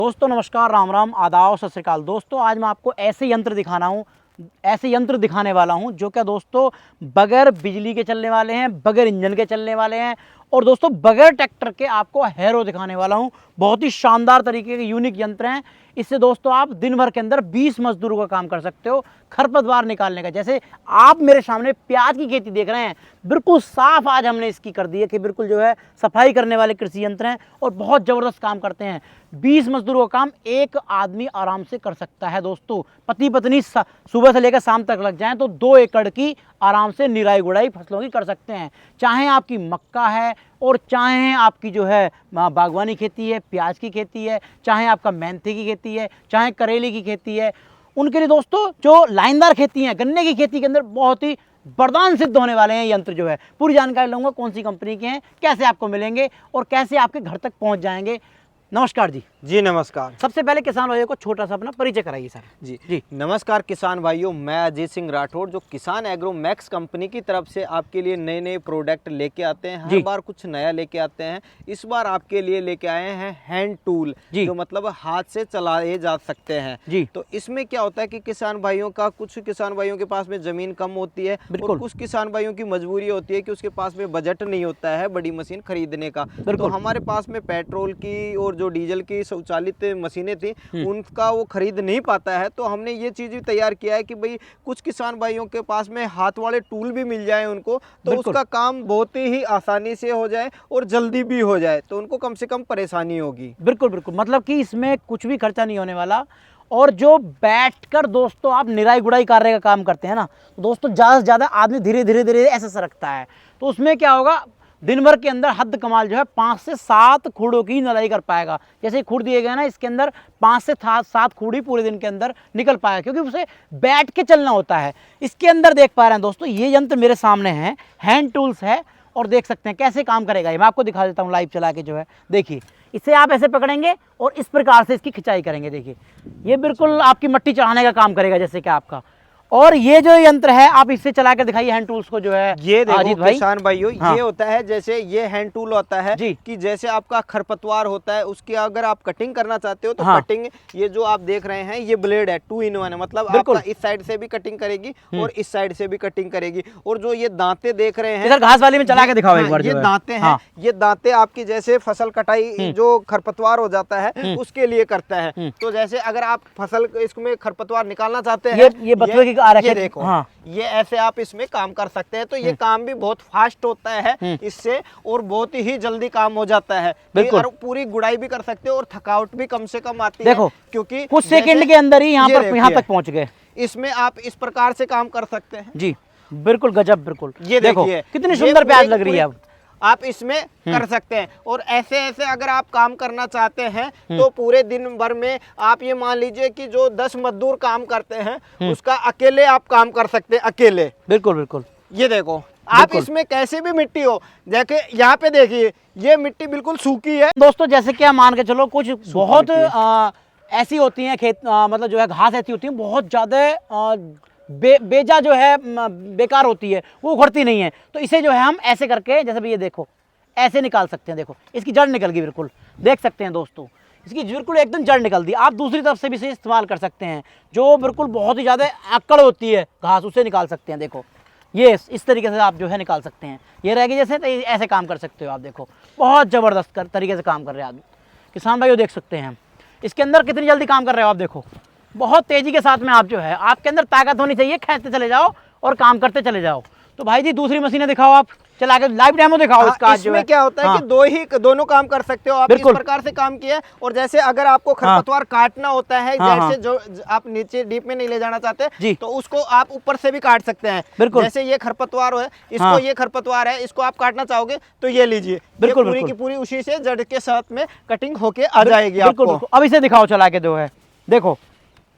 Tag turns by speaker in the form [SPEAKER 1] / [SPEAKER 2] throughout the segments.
[SPEAKER 1] दोस्तों नमस्कार, राम राम, आदाब, सत श्री अकाल। दोस्तों आज मैं आपको ऐसे यंत्र दिखाने वाला हूं जो क्या दोस्तों बगैर बिजली के चलने वाले हैं, बगैर इंजन के चलने वाले हैं और दोस्तों बगैर ट्रैक्टर के आपको हैरो दिखाने वाला हूं। बहुत ही शानदार तरीके के यूनिक यंत्र हैं। इससे दोस्तों आप दिन भर के अंदर 20 मजदूरों का काम कर सकते हो खरपतवार निकालने का। जैसे आप मेरे सामने प्याज की खेती देख रहे हैं, बिल्कुल साफ आज हमने इसकी कर दी है कि बिल्कुल जो है सफाई करने वाले कृषि यंत्र हैं और बहुत ज़बरदस्त काम करते हैं। 20 मजदूरों का काम एक आदमी आराम से कर सकता है। दोस्तों पति पत्नी सुबह से लेकर शाम तक लग जाएं तो 2 एकड़ की आराम से निराई गुड़ाई फसलों की कर सकते हैं। चाहे आपकी मक्का है और चाहे आपकी जो है बागवानी खेती है, प्याज की खेती है, चाहे आपका मेंथी की खेती है, चाहे करेले की खेती है, उनके लिए दोस्तों जो लाइनदार खेती है, गन्ने की खेती के अंदर बहुत ही वरदान सिद्ध होने वाले हैं यंत्र जो है। पूरी जानकारी लूँगा कौन सी कंपनी के हैं, कैसे आपको मिलेंगे और कैसे आपके घर तक पहुंच जाएंगे। नमस्कार जी।
[SPEAKER 2] जी नमस्कार।
[SPEAKER 1] सबसे पहले किसान भाइयों को छोटा सा अपना परिचय कराइए सर।
[SPEAKER 2] जी जी नमस्कार किसान भाइयों, मैं अजीत सिंह राठौड़ जो किसान एग्रो मैक्स कंपनी की तरफ से आपके लिए नए नए प्रोडक्ट लेके आते हैं। हर बार कुछ नया लेके आते हैं। इस बार आपके लिए लेके आए हैं हैंड टूल जो मतलब हाथ से चलाए जा सकते हैं जी। तो इसमें क्या होता है कि किसान भाइयों का, कुछ किसान भाइयों के पास में जमीन कम होती है और कुछ किसान भाइयों की मजबूरी होती है कि उसके पास में बजट नहीं होता है बड़ी मशीन खरीदने का। तो हमारे पास में पेट्रोल की और जो डीजल की स्वचालित मशीनें थी उनका वो खरीद नहीं पाता है। तो हमने ये चीज भी तैयार किया है कि भाई कुछ किसान भाइयों के पास में हाथ वाले टूल भी मिल जाए उनको, तो उसका काम बहुत ही आसानी से हो जाए और जल्दी भी हो जाए, तो उनको कम से कम परेशानी होगी।
[SPEAKER 1] बिल्कुल बिल्कुल, मतलब कि इसमें कुछ भी खर्चा नहीं होने वाला। और जो बैठकर दोस्तों आप निराई गुड़ाई कार्य का काम करते हैं ना, तो दोस्तों ज़्यादा से ज़्यादा आदमी धीरे धीरे धीरे ऐसे सरकता है, तो उसमें क्या होगा, दिन भर के अंदर हद कमाल जो है 5 से 7 खूड़ों की नलाई कर पाएगा। जैसे खूड़ दिए गए ना, इसके अंदर 5 से 7 खूड़ी पूरे दिन के अंदर निकल पाएगा, क्योंकि उसे बैठ के चलना होता है। इसके अंदर देख पा रहे हैं दोस्तों, ये यंत्र मेरे सामने है, हैंड टूल्स है और देख सकते हैं कैसे काम करेगा ये। मैं आपको दिखा देता हूँ लाइव चला के जो है। देखिए इसे आप ऐसे पकड़ेंगे और इस प्रकार से इसकी खिंचाई करेंगे। देखिए ये बिल्कुल आपकी मट्टी चढ़ाने का काम करेगा जैसे कि आपका। और ये जो यंत्र है आप इससे चला कर दिखाइए हैंड टूल्स को जो है।
[SPEAKER 2] ये देखो किसान भाइयों,
[SPEAKER 1] हाँ।
[SPEAKER 2] ये होता है जैसे ये हैंड टूल होता है कि जैसे आपका खरपतवार होता है उसकी अगर आप कटिंग करना चाहते हो तो हाँ। कटिंग, ये जो आप देख रहे हैं ये ब्लेड है 2 in 1 है, मतलब आपका इस साइड से भी कटिंग करेगी और इस साइड से भी कटिंग करेगी। और जो ये दांते देख रहे हैं,
[SPEAKER 1] घास वाली में चला के दिखाओ एक बार।
[SPEAKER 2] ये दांते हैं, ये दांते आपकी जैसे फसल कटाई जो खरपतवार हो जाता है उसके लिए करता है। तो जैसे अगर आप फसल इसमें खरपतवार निकालना चाहते हैं,
[SPEAKER 1] ये बतुए की आ रखी है,
[SPEAKER 2] देखो हाँ। ये ऐसे आप इसमें काम कर सकते हैं। तो ये काम भी बहुत फास्ट होता है इससे और बहुत ही जल्दी काम हो जाता है। और पूरी गुड़ाई भी कर सकते हो और थकावट भी कम से कम आती है, क्योंकि
[SPEAKER 1] कुछ सेकंड के अंदर ही यहाँ तक पहुंच गए।
[SPEAKER 2] इसमें आप इस प्रकार से काम कर सकते हैं
[SPEAKER 1] जी। बिल्कुल गजब, बिल्कुल।
[SPEAKER 2] ये देखिए
[SPEAKER 1] कितनी सुंदर प्याज लग रही है। अब
[SPEAKER 2] आप इसमें कर सकते हैं। और ऐसे ऐसे अगर आप काम करना चाहते हैं तो पूरे दिन भर में आप ये मान लीजिए कि जो 10 मजदूर काम करते हैं उसका अकेले आप काम कर सकते हैं, अकेले। बिल्कुल बिल्कुल। ये देखो आप इसमें कैसे भी मिट्टी हो, देखिए यहाँ पे देखिए ये मिट्टी बिल्कुल सूखी है दोस्तों।
[SPEAKER 1] जैसे क्या मान के चलो, कुछ बहुत ऐसी होती है खेत, मतलब जो है घास ऐसी होती है बहुत ज्यादा बेजा जो है बेकार होती है, वो उखड़ती नहीं है। तो इसे जो है हम ऐसे करके, जैसे ये देखो ऐसे निकाल सकते हैं। देखो इसकी जड़ निकल गई, बिल्कुल देख सकते हैं दोस्तों, इसकी बिल्कुल एकदम जड़ निकल दी। आप दूसरी तरफ से भी इसे इस्तेमाल कर सकते हैं, जो बिल्कुल बहुत ही ज़्यादा अक्कड़ होती है घास, उसे निकाल सकते हैं। देखो ये इस तरीके से आप जो है निकाल सकते हैं। ये रहेगी जैसे, तो ऐसे काम कर सकते हो आप। देखो बहुत ज़बरदस्त तरीके से काम कर रहे हैं आदमी। किसान भाई देख सकते हैं इसके अंदर कितनी जल्दी काम कर रहे हो आप। देखो बहुत तेजी के साथ में आप जो है, आपके अंदर ताकत होनी चाहिए, खींचते चले जाओ और काम करते चले जाओ। तो भाई जी दूसरी मशीनें दिखाओ, आप चला के लाइव डेमो दिखाओ इसका।
[SPEAKER 2] इसमें क्या होता है कि दोनों काम कर सकते हो आप। इस प्रकार से काम किया। और जैसे अगर आपको खरपतवार काटना होता है, जैसे जो आप नीचे डीप में नहीं ले जाना चाहते तो उसको आप ऊपर से भी काट सकते हैं। जैसे ये खरपतवार है, इसको ये खरपतवार है, इसको आप काटना चाहोगे तो ये लीजिए, बिल्कुल पूरी की पूरी उसी से जड़ के साथ में कटिंग होके आ जाएगी आपको।
[SPEAKER 1] अब इसे दिखाओ चला के जो है। देखो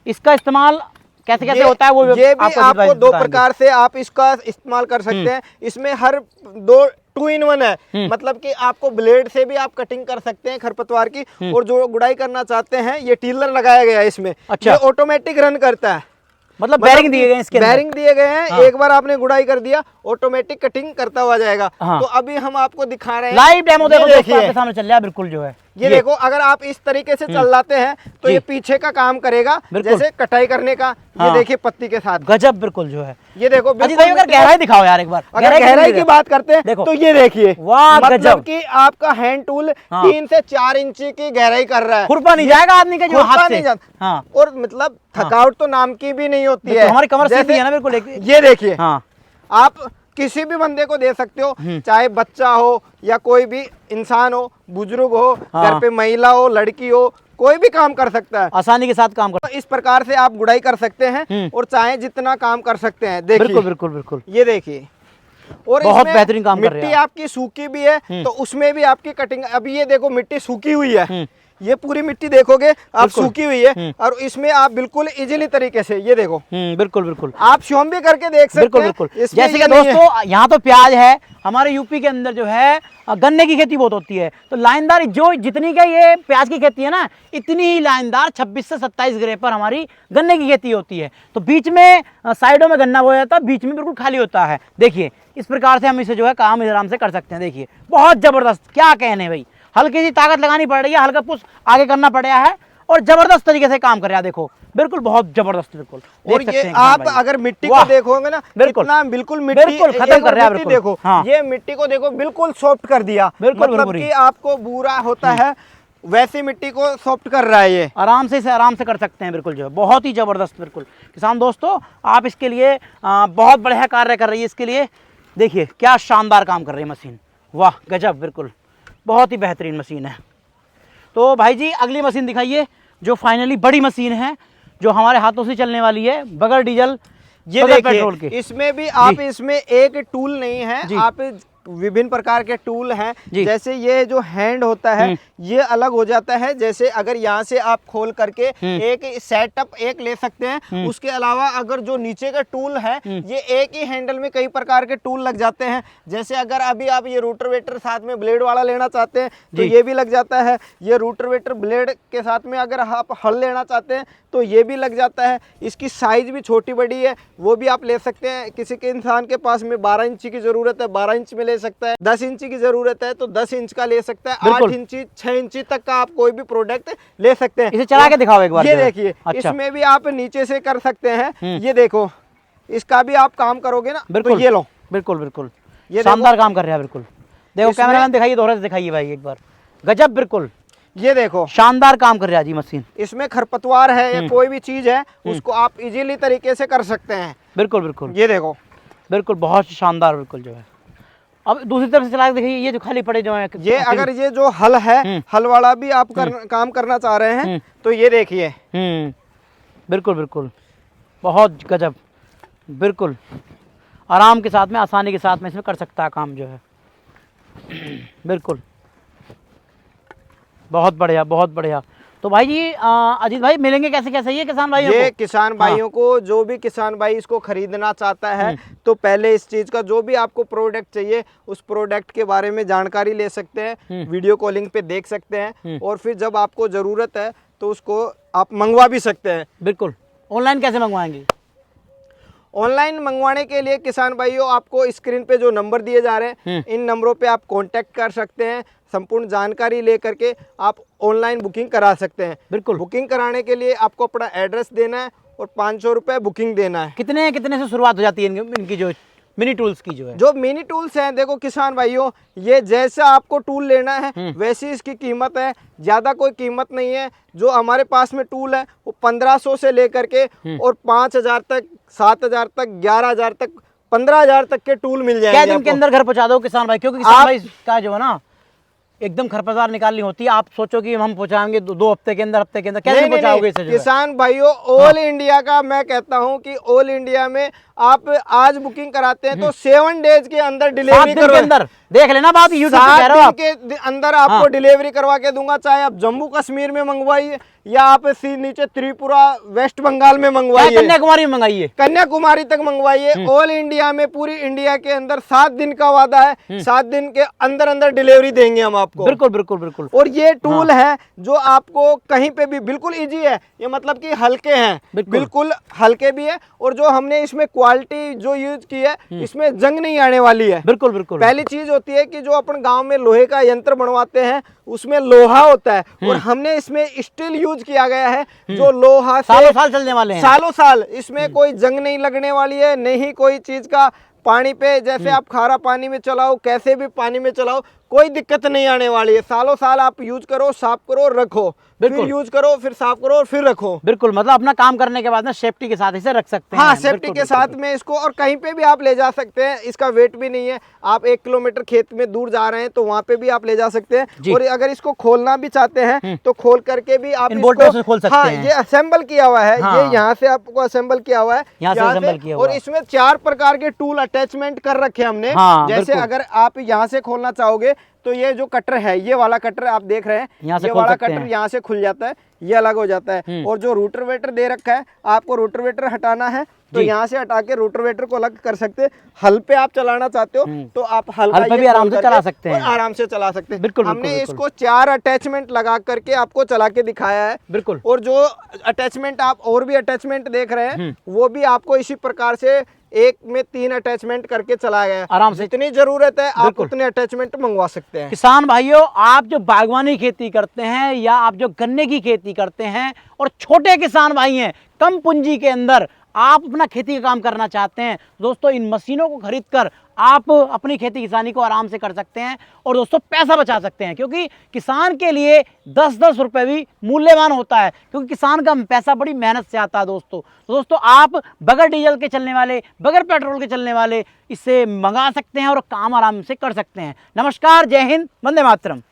[SPEAKER 1] इसका इस्तेमाल कैसे कैसे होता है वो
[SPEAKER 2] ये भी आपको 2 प्रकार से आप इसका इस्तेमाल कर सकते हैं। इसमें हर 2 in 1 है, मतलब कि आपको ब्लेड से भी आप कटिंग कर सकते हैं खरपतवार की। और जो गुड़ाई करना चाहते हैं, ये टीलर लगाया गया है इसमें। अच्छा। ये ऑटोमेटिक रन करता है।
[SPEAKER 1] मतलब बेरिंग दिए गए हैं इसके अंदर।
[SPEAKER 2] बेरिंग दिए गए हैं।
[SPEAKER 1] हाँ।
[SPEAKER 2] एक बार आपने गुड़ाई कर दिया, ऑटोमेटिक कटिंग करता हुआ जाएगा।
[SPEAKER 1] हाँ।
[SPEAKER 2] तो अभी हम आपको दिखा रहे हैं
[SPEAKER 1] लाइव डेमो देखो
[SPEAKER 2] ये
[SPEAKER 1] दोस्तों, आपके सामने चल रहा है बिल्कुल जो है।
[SPEAKER 2] ये देखो, अगर आप इस तरीके से चलाते हैं तो
[SPEAKER 1] जी।
[SPEAKER 2] ये पीछे का काम करेगा,
[SPEAKER 1] बिल्कुल।
[SPEAKER 2] जैसे कटाई करने का।
[SPEAKER 1] हाँ।
[SPEAKER 2] ये देखिए पत्ती के साथ,
[SPEAKER 1] गजब बिल्कुल जो है।
[SPEAKER 2] ये देखो
[SPEAKER 1] अजीत
[SPEAKER 2] बिल्कुल
[SPEAKER 1] भाई अगर
[SPEAKER 2] मिट्टी को-
[SPEAKER 1] गहराई दिखाओ यार एक बार,
[SPEAKER 2] अगर गहराई की बात करते हैं
[SPEAKER 1] देखो।
[SPEAKER 2] तो ये देखिए,
[SPEAKER 1] वाह,
[SPEAKER 2] मतलब
[SPEAKER 1] गजब।
[SPEAKER 2] कि आपका हैंड टूल
[SPEAKER 1] हाँ।
[SPEAKER 2] 3 से 4 इंच की गहराई कर रहा है।
[SPEAKER 1] खुरपा नहीं जाएगा आदमी का जो
[SPEAKER 2] खुरपा
[SPEAKER 1] हाथ से।
[SPEAKER 2] नहीं जाता।
[SPEAKER 1] हाँ
[SPEAKER 2] और मतलब थकावट तो नाम की भी नहीं होती
[SPEAKER 1] बिल्कुल,
[SPEAKER 2] है।
[SPEAKER 1] हमारी कमर सीधी
[SPEAKER 2] जैसे
[SPEAKER 1] है ना बिल्कुल
[SPEAKER 2] ये देखिए,
[SPEAKER 1] हाँ
[SPEAKER 2] आप किसी भी बंदे को दे सकते हो, चाहे बच्चा हो या कोई भी इंसान हो, बुजुर्ग हो,
[SPEAKER 1] हाँ।
[SPEAKER 2] घर पे महिला हो, लड़की हो, कोई भी काम कर सकता है।
[SPEAKER 1] आसानी के साथ काम कर।
[SPEAKER 2] तो इस प्रकार से आप गुड़ाई कर सकते हैं और चाहे जितना काम कर सकते हैं। देखिए,
[SPEAKER 1] बिल्कुल बिल्कुल बिल्कुल।
[SPEAKER 2] ये देखिए, और
[SPEAKER 1] बहुत
[SPEAKER 2] इसमें
[SPEAKER 1] बेहतरीन काम कर रहे हैं
[SPEAKER 2] मिट्टी आपकी सूखी भी है तो उसमें भी आपकी कटिंग। अभी ये देखो मिट्टी सूखी हुई है, ये पूरी मिट्टी देखोगे आप सूखी हुई है, और इसमें आप बिल्कुल इजीली तरीके से, ये देखो,
[SPEAKER 1] बिल्कुल बिल्कुल
[SPEAKER 2] आप शोम भी करके देख सकते
[SPEAKER 1] बिल्कुल
[SPEAKER 2] हैं।
[SPEAKER 1] बिल्कुल।
[SPEAKER 2] इसमें
[SPEAKER 1] जैसे
[SPEAKER 2] ये
[SPEAKER 1] कि
[SPEAKER 2] नहीं है।
[SPEAKER 1] दोस्तों यहाँ तो प्याज है, हमारे यूपी के अंदर जो है गन्ने की खेती बहुत होती है, तो लाइनदार जो जितनी का ये प्याज की खेती है ना, इतनी ही लाइनदार 26 से 27 ग्रे पर हमारी गन्ने की खेती होती है। तो बीच में साइडों में गन्ना बोया जाता है, बीच में बिल्कुल खाली होता है। देखिए इस प्रकार से हम इसे जो है काम आराम से कर सकते हैं। देखिए बहुत जबरदस्त, क्या कहने भाई, हल्की सी ताकत लगानी पड़ रही है, हल्का पुश आगे करना पड़ रहा है और जबरदस्त तरीके से काम कर रहा है। देखो बिल्कुल बहुत जबरदस्त, बिल्कुल
[SPEAKER 2] और
[SPEAKER 1] देख सकते
[SPEAKER 2] ये
[SPEAKER 1] हैं किसान
[SPEAKER 2] आप
[SPEAKER 1] भाई।
[SPEAKER 2] अगर मिट्टी
[SPEAKER 1] वाह,
[SPEAKER 2] को देखोगे ना,
[SPEAKER 1] बिल्कुल।
[SPEAKER 2] कितना बिल्कुल मिट्टी
[SPEAKER 1] बिल्कुल खत्म
[SPEAKER 2] एक
[SPEAKER 1] कर
[SPEAKER 2] और
[SPEAKER 1] रहा है,
[SPEAKER 2] मिट्टी
[SPEAKER 1] बिल्कुल।
[SPEAKER 2] देखो,
[SPEAKER 1] हाँ।
[SPEAKER 2] ये मिट्टी को देखो बिल्कुल सॉफ्ट कर दिया।
[SPEAKER 1] बिल्कुल,
[SPEAKER 2] मतलब
[SPEAKER 1] बिल्कुल।
[SPEAKER 2] कि आपको बुरा होता है वैसी मिट्टी को सॉफ्ट कर रहा है ये।
[SPEAKER 1] आराम से इसे आराम से कर सकते हैं बिल्कुल जो है, बहुत ही ज़बरदस्त बिल्कुल। किसान दोस्तों आप इसके लिए बहुत बढ़िया कार्य कर रही है। इसके लिए देखिए क्या शानदार काम कर रही है मशीन, वाह गजब, बिल्कुल बहुत ही बेहतरीन मशीन है। तो भाई जी अगली मशीन दिखाइए, जो फाइनली बड़ी मशीन है, जो हमारे हाथों से चलने वाली है बगैर डीजल
[SPEAKER 2] ये
[SPEAKER 1] बगैर पेट्रोल
[SPEAKER 2] देखिए,
[SPEAKER 1] के।
[SPEAKER 2] इसमें भी आप इसमें एक टूल नहीं है,
[SPEAKER 1] जी।
[SPEAKER 2] आप विभिन्न प्रकार के टूल हैं।
[SPEAKER 1] जी।
[SPEAKER 2] जैसे ये जो हैंड होता है ये अलग हो जाता है। जैसे अगर यहाँ से आप खोल करके एक सेटअप एक ले सकते हैं। उसके अलावा अगर जो नीचे का टूल है ये एक ही हैंडल में कई प्रकार के टूल लग जाते हैं। जैसे अगर अभी आप ये रोटावेटर साथ में ब्लेड वाला लेना चाहते हैं तो ये भी लग जाता है। ये रोटावेटर ब्लेड के साथ में अगर आप हल लेना चाहते हैं तो ये भी लग जाता है। इसकी साइज भी छोटी बड़ी है, वो भी आप ले सकते हैं। किसी के इंसान के पास में 12 इंच की जरूरत है 12 इंच में ले सकता है, 10 इंच की जरूरत है तो 10 इंच का ले सकता है, 8 इंची 6 इंची तक का आप कोई भी प्रोडक्ट ले सकते हैं।
[SPEAKER 1] इसे चला के दिखाओ एक बार
[SPEAKER 2] ये
[SPEAKER 1] जो है।
[SPEAKER 2] देखिए,
[SPEAKER 1] अच्छा।
[SPEAKER 2] इसमें भी आप नीचे से कर सकते हैं। ये देखो, इसका भी आप काम करोगे ना तो
[SPEAKER 1] बिल्कुल
[SPEAKER 2] ये लो,
[SPEAKER 1] बिल्कुल बिल्कुल
[SPEAKER 2] ये
[SPEAKER 1] शानदार काम कर रहा है बिल्कुल। देखो
[SPEAKER 2] इसमें-
[SPEAKER 1] कैमरामैन दिखाइए, दोहरा से दिखाइए भाई एक बार, गजब बिल्कुल
[SPEAKER 2] ये देखो,
[SPEAKER 1] शानदार काम कर रहा है जी मशीन।
[SPEAKER 2] इसमें खरपतवार है या कोई भी चीज है उसको आप इजीली तरीके से कर सकते हैं।
[SPEAKER 1] बिल्कुल बिल्कुल
[SPEAKER 2] ये देखो,
[SPEAKER 1] बिल्कुल बहुत शानदार बिल्कुल जो है। अब दूसरी तरफ से चला के देखिए, ये जो खाली पड़े जो है,
[SPEAKER 2] ये अगर ये जो हल है हल वाला भी आप काम करना चाह रहे हैं तो ये देखिए,
[SPEAKER 1] बिल्कुल बिल्कुल बहुत गजब, बिल्कुल आराम के साथ में आसानी के साथ में इसमें कर सकता है काम जो है। बिल्कुल बहुत बढ़िया बहुत बढ़िया। तो भाई जी अजीत भाई मिलेंगे कैसे कैसे ये किसान भाई
[SPEAKER 2] ये किसान भाइयों को, जो भी किसान भाई इसको खरीदना चाहता है तो पहले इस चीज का जो भी आपको प्रोडक्ट चाहिए उस प्रोडक्ट के बारे में जानकारी ले सकते हैं, वीडियो कॉलिंग पे देख सकते हैं और फिर जब आपको जरूरत है तो उसको आप मंगवा भी सकते हैं।
[SPEAKER 1] बिल्कुल। ऑनलाइन कैसे मंगवाएंगे?
[SPEAKER 2] ऑनलाइन मंगवाने के लिए किसान भाइयों आपको स्क्रीन पे जो नंबर दिए जा रहे हैं इन नंबरों पे आप कांटेक्ट कर सकते हैं। संपूर्ण जानकारी लेकर के आप ऑनलाइन बुकिंग करा सकते हैं।
[SPEAKER 1] बिल्कुल।
[SPEAKER 2] बुकिंग कराने के लिए आपको अपना एड्रेस देना है और 500 रुपये बुकिंग देना है।
[SPEAKER 1] कितने कितने से शुरुआत हो जाती है इनकी जो मिनी टूल्स की जो है?
[SPEAKER 2] जो मिनी टूल्स हैं देखो किसान भाइयों, ये जैसा आपको टूल लेना है वैसी इसकी कीमत है, ज़्यादा कोई कीमत नहीं है। जो हमारे पास में टूल है वो 1500 से लेकर के और 5000 तक, 7000 तक, 11000 तक, 15000 तक के टूल मिल जाएंगे।
[SPEAKER 1] क्या दिन के अंदर घर पहुंचा दो किसान भाई? क्योंकि किसान भाई का जो है ना एकदम खरपतवार निकालनी होती है। आप सोचो कि हम पहुंचाएंगे 2 हफ्ते के अंदर, हफ्ते के अंदर, कैसे पहुंचाओगे इसे?
[SPEAKER 2] किसान भाइयों ऑल इंडिया का मैं कहता हूं कि ऑल इंडिया में आप आज बुकिंग कराते हैं तो 7 डेज के अंदर डिलीवरी
[SPEAKER 1] के अंदर देख लेना बात, यूट्यूब पे कह रहे हो आप।
[SPEAKER 2] के अंदर आपको डिलीवरी करवा के दूंगा। चाहे आप जम्मू कश्मीर में मंगवाइए या आप नीचे त्रिपुरा वेस्ट बंगाल में मंगवाइए,
[SPEAKER 1] कन्याकुमारी में मंगाइए,
[SPEAKER 2] कन्याकुमारी तक मंगवाइए, ऑल इंडिया में, पूरी इंडिया के अंदर 7 दिन का वादा है, 7 दिन के अंदर अंदर डिलीवरी देंगे हम आपको।
[SPEAKER 1] बिल्कुल बिल्कुल बिल्कुल।
[SPEAKER 2] और ये टूल है जो आपको कहीं पे भी बिल्कुल इजी है, ये मतलब कि हल्के हैं, बिल्कुल हल्के भी है, और जो हमने इसमें क्वालिटी जो यूज की है इसमें जंग नहीं आने वाली है।
[SPEAKER 1] बिल्कुल बिल्कुल।
[SPEAKER 2] पहली चीज होती है कि जो अपन गांव में लोहे का यंत्र बनवाते हैं उसमें लोहा होता है, और हमने इसमें स्टील यूज किया गया है जो लोहा से
[SPEAKER 1] सालों साल चलने वाले हैं,
[SPEAKER 2] सालों साल। इसमें कोई जंग नहीं लगने वाली है, नहीं कोई चीज का पानी पे, जैसे आप खारा पानी में चलाओ, कैसे भी पानी में चलाओ, कोई दिक्कत नहीं आने वाली है। सालों साल आप यूज करो, साफ करो, रखो, फिर यूज करो, फिर साफ करो और फिर रखो।
[SPEAKER 1] बिल्कुल, मतलब अपना काम करने के बाद में सेफ्टी के साथ इसे रख सकते हैं।
[SPEAKER 2] हाँ, सेफ्टी के साथ में इसको, और कहीं पे भी आप ले जा सकते हैं। इसका वेट भी नहीं है, आप 1 किलोमीटर खेत में दूर जा रहे हैं तो वहाँ पे भी आप ले जा सकते हैं। और अगर इसको खोलना भी चाहते हैं तो खोल करके भी आप इसको
[SPEAKER 1] खोल सकते हैं।
[SPEAKER 2] ये असेंबल किया हुआ है, ये यहाँ से आपको असेंबल किया हुआ है,
[SPEAKER 1] यहाँ से असेंबल किया हुआ
[SPEAKER 2] और इसमें 4 प्रकार के टूल अटैचमेंट कर रखे हमने। जैसे अगर आप यहाँ से खोलना चाहोगे तो ये जो कटर है, ये वाला कटर आप देख रहे हैं, ये वाला कटर यहाँ से खुल जाता है, ये अलग हो जाता है। और जो रोटरवेटर दे रखा है, आपको रोटरवेटर हटाना है तो यहाँ से हटा के रोटरवेटर को अलग कर सकते हैं। हल पे आप चलाना चाहते हो तो आप हल पे
[SPEAKER 1] भी आराम से चला सकते हैं,
[SPEAKER 2] आराम से चला सकते हैं।
[SPEAKER 1] बिल्कुल,
[SPEAKER 2] हमने इसको 4 अटैचमेंट लगा करके आपको चला के दिखाया है।
[SPEAKER 1] बिल्कुल।
[SPEAKER 2] और जो अटैचमेंट आप और भी अटैचमेंट देख रहे हैं वो भी आपको इसी प्रकार से एक में 3 अटैचमेंट करके चलाया गया है।
[SPEAKER 1] आराम से
[SPEAKER 2] जितनी जरूरत है आप उतने अटैचमेंट मंगवा सकते हैं।
[SPEAKER 1] किसान भाइयों, आप जो बागवानी खेती करते हैं या आप जो गन्ने की खेती करते हैं और छोटे किसान भाई हैं, कम पूंजी के अंदर आप अपना खेती का काम करना चाहते हैं, दोस्तों इन मशीनों को खरीद कर आप अपनी खेती किसानी को आराम से कर सकते हैं और दोस्तों पैसा बचा सकते हैं। क्योंकि किसान के लिए 10-10 रुपए भी मूल्यवान होता है, क्योंकि किसान का पैसा बड़ी मेहनत से आता है दोस्तों आप बगैर डीजल के चलने वाले, बगैर पेट्रोल के चलने वाले इससे मंगा सकते हैं और काम आराम से कर सकते हैं। नमस्कार, जय हिंद, वंदे मातरम।